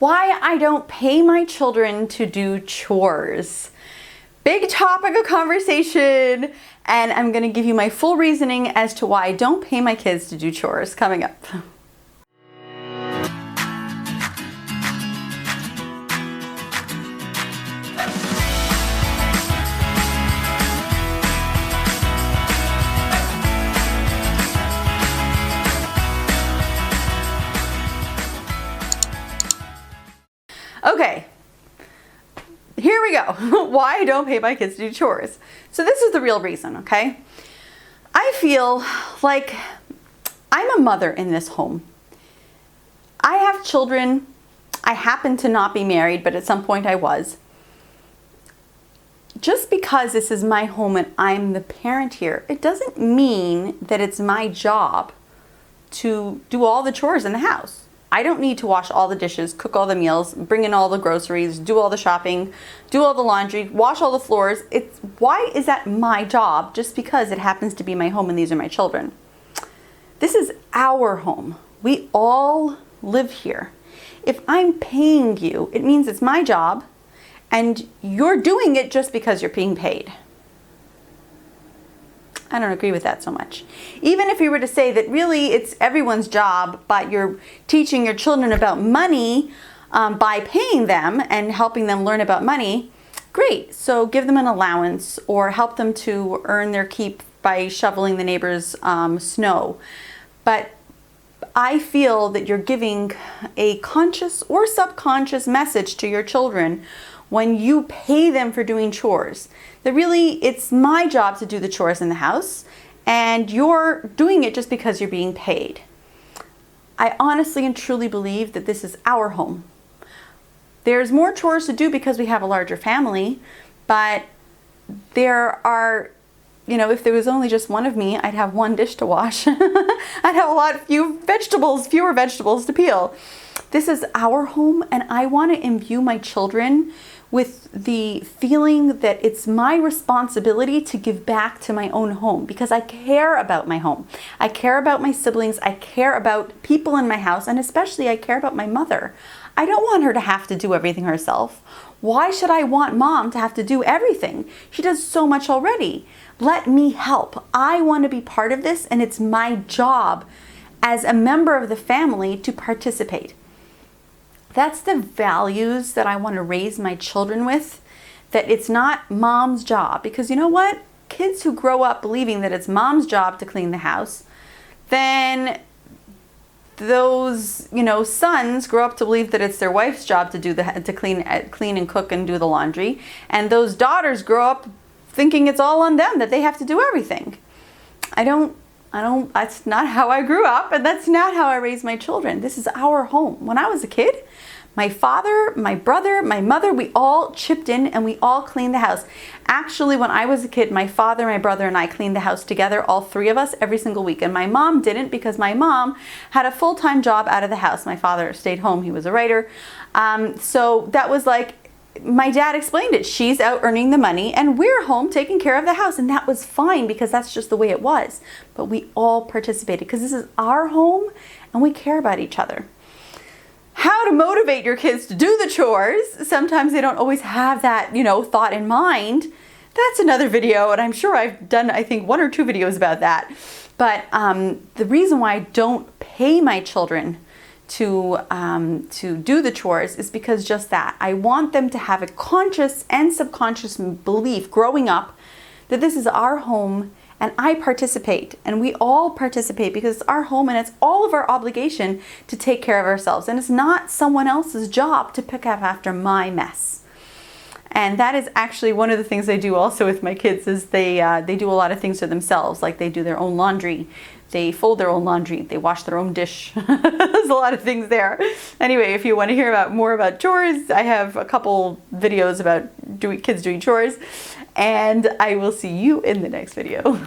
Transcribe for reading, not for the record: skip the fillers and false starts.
why I don't pay my children to do chores. Big topic of conversation, and I'm going to give you my full reasoning as to why I don't pay my kids to do chores coming up. Okay, here we go. Why I don't pay my kids to do chores. So this is the real reason, okay? I feel like I'm a mother in this home. I have children. I happen to not be married, but at some point I was. Just because this is my home and I'm the parent here, it doesn't mean that it's my job to do all the chores in the house. I don't need to wash all the dishes, cook all the meals, bring in all the groceries, do all the shopping, do all the laundry, wash all the floors. Why is that my job just because it happens to be my home and these are my children? This is our home. We all live here. If I'm paying you, it means it's my job and you're doing it just because you're being paid. I don't agree with that so much. Even if you were to say that really it's everyone's job, but you're teaching your children about money by paying them and helping them learn about money, great. So give them an allowance or help them to earn their keep by shoveling the neighbor's snow. But I feel that you're giving a conscious or subconscious message to your children when you pay them for doing chores. That really, it's my job to do the chores in the house, and you're doing it just because you're being paid. I honestly and truly believe that this is our home. There's more chores to do because we have a larger family, but there are, if there was only just one of me, I'd have one dish to wash. I'd have fewer vegetables to peel. This is our home, and I want to imbue my children with the feeling that it's my responsibility to give back to my own home because I care about my home. I care about my siblings. I care about people in my house, and especially I care about my mother. I don't want her to have to do everything herself. Why should I want mom to have to do everything? She does so much already. Let me help. I want to be part of this, and it's my job as a member of the family to participate. That's the values that I want to raise my children with, that it's not mom's job. Because you know what? Kids who grow up believing that it's mom's job to clean the house, then those, sons grow up to believe that it's their wife's job to clean and cook and do the laundry. And those daughters grow up thinking it's all on them, that they have to do everything. That's not how I grew up, and that's not how I raised my children. This is our home. When I was a kid, my father, my brother, my mother, we all chipped in and we all cleaned the house. Actually, when I was a kid, my father, my brother, and I cleaned the house together, all three of us, every single week. And my mom didn't because my mom had a full-time job out of the house. My father stayed home. He was a writer. So that was like, my dad explained it. She's out earning the money and we're home taking care of the house. And that was fine because that's just the way it was. But we all participated because this is our home and we care about each other. How to motivate your kids to do the chores. Sometimes they don't always have that, thought in mind. That's another video, and I'm sure I've done, one or two videos about that. But the reason why I don't pay my children to do the chores is because just that. I want them to have a conscious and subconscious belief growing up that this is our home and I participate, and we all participate because it's our home and it's all of our obligation to take care of ourselves. And it's not someone else's job to pick up after my mess. And that is actually one of the things I do also with my kids is they do a lot of things for themselves. Like they do their own laundry, they fold their own laundry, they wash their own dish. There's a lot of things there. Anyway, if you want to hear more about chores, I have a couple videos about kids doing chores. And I will see you in the next video.